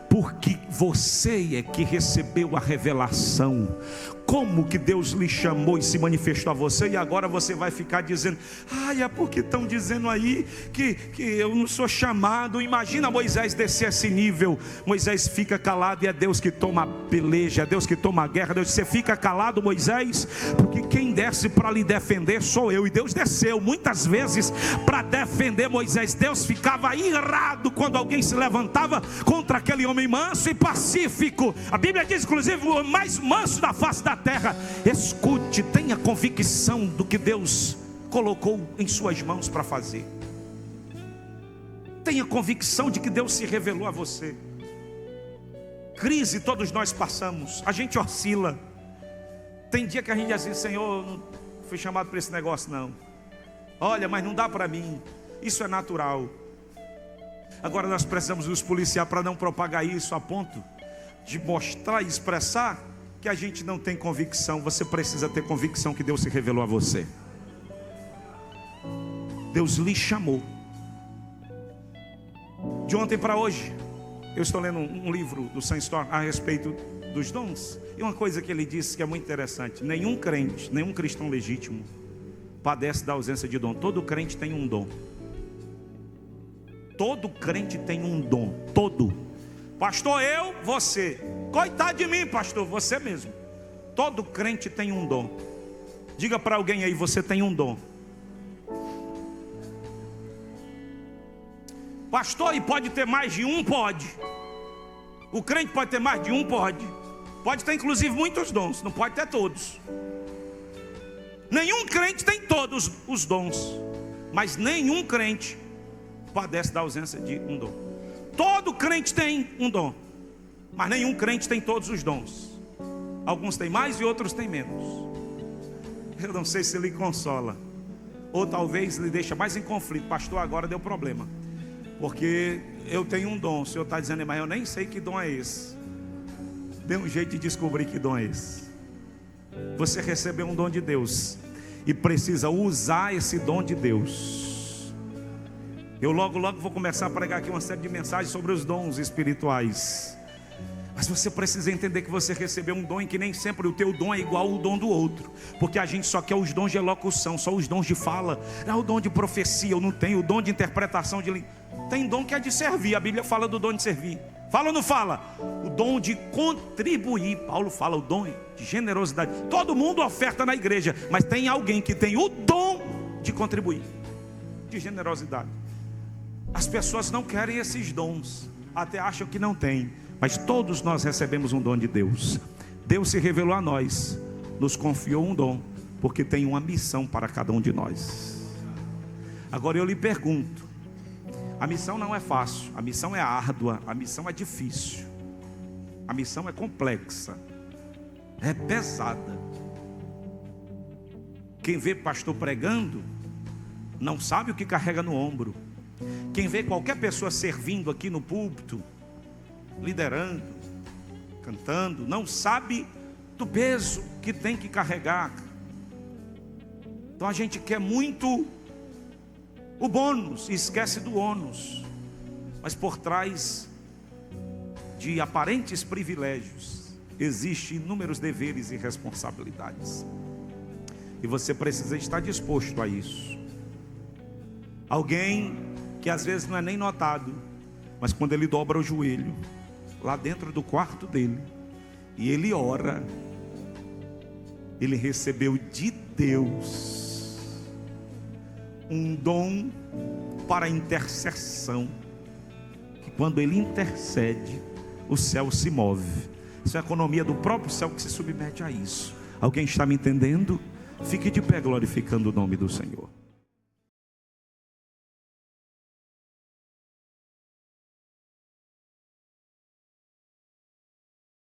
porque você é que recebeu a revelação. Como que Deus lhe chamou e se manifestou a você, e agora você vai ficar dizendo: ai, é porque estão dizendo aí que eu não sou chamado. Imagina Moisés descer esse nível. Moisés fica calado e é Deus que toma a peleja, é Deus que toma a guerra. Deus, você fica calado, Moisés, porque quem desce para lhe defender sou eu. E Deus desceu muitas vezes para defender Moisés. Deus ficava irado quando alguém se levantava contra aquele homem manso e pacífico. A Bíblia diz inclusive o mais manso da face da terra. Escute, tenha convicção do que Deus colocou em suas mãos para fazer. Tenha convicção de que Deus se revelou a você. Crise todos nós passamos, a gente oscila. Tem dia que a gente diz assim: Senhor, não fui chamado para esse negócio não. Olha, mas não dá para mim. Isso é natural. Agora nós precisamos nos policiar para não propagar isso a ponto de mostrar e expressar que a gente não tem convicção. Você precisa ter convicção que Deus se revelou a você. Deus lhe chamou. De ontem para hoje, eu estou lendo um livro do Sam Storm a respeito dos dons. E uma coisa que ele disse que é muito interessante: nenhum crente, nenhum cristão legítimo padece da ausência de dom. Todo crente tem um dom. Todo crente tem um dom. Todo. Pastor, eu, você. Coitado de mim, pastor, você mesmo. Todo crente tem um dom. Diga para alguém aí: você tem um dom. Pastor, e pode ter mais de um? Pode. O crente pode ter mais de um? Pode. Pode ter inclusive muitos dons, não pode ter todos. Nenhum crente tem todos os dons, mas nenhum crente padece da ausência de um dom. Todo crente tem um dom, mas nenhum crente tem todos os dons. Alguns têm mais e outros têm menos. Eu não sei se lhe consola, ou talvez lhe deixa mais em conflito. Pastor, agora deu problema, porque eu tenho um dom. O Senhor está dizendo: mas eu nem sei que dom é esse. Dê um jeito de descobrir que dom é esse. Você recebeu um dom de Deus e precisa usar esse dom de Deus. Eu logo vou começar a pregar aqui uma série de mensagens sobre os dons espirituais. Mas você precisa entender que você recebeu um dom e que nem sempre o teu dom é igual ao dom do outro. Porque a gente só quer os dons de elocução, só os dons de fala. O dom de profecia eu não tenho, o dom de interpretação de... Tem dom que é de servir, a Bíblia fala do dom de servir. Fala ou não fala? O dom de contribuir. Paulo fala o dom de generosidade. Todo mundo oferta na igreja, mas tem alguém que tem o dom de contribuir, de generosidade. As pessoas não querem esses dons, até acham que não tem, mas todos nós recebemos um dom de Deus. Deus se revelou a nós, nos confiou um dom, porque tem uma missão para cada um de nós. Agora eu lhe pergunto: a missão não é fácil, a missão é árdua, a missão é difícil, a missão é complexa, é pesada. Quem vê pastor pregando não sabe o que carrega no ombro. Quem vê qualquer pessoa servindo aqui no púlpito, liderando, cantando, não sabe do peso que tem que carregar. Então a gente quer muito o bônus e esquece do ônus. Mas por trás de aparentes privilégios existem inúmeros deveres e responsabilidades, e você precisa estar disposto a isso. Alguém que às vezes não é nem notado, mas quando ele dobra o joelho lá dentro do quarto dele e ele ora, ele recebeu de Deus um dom para intercessão, que quando ele intercede, o céu se move. Isso é a economia do próprio céu que se submete a isso. Alguém está me entendendo? Fique de pé glorificando o nome do Senhor.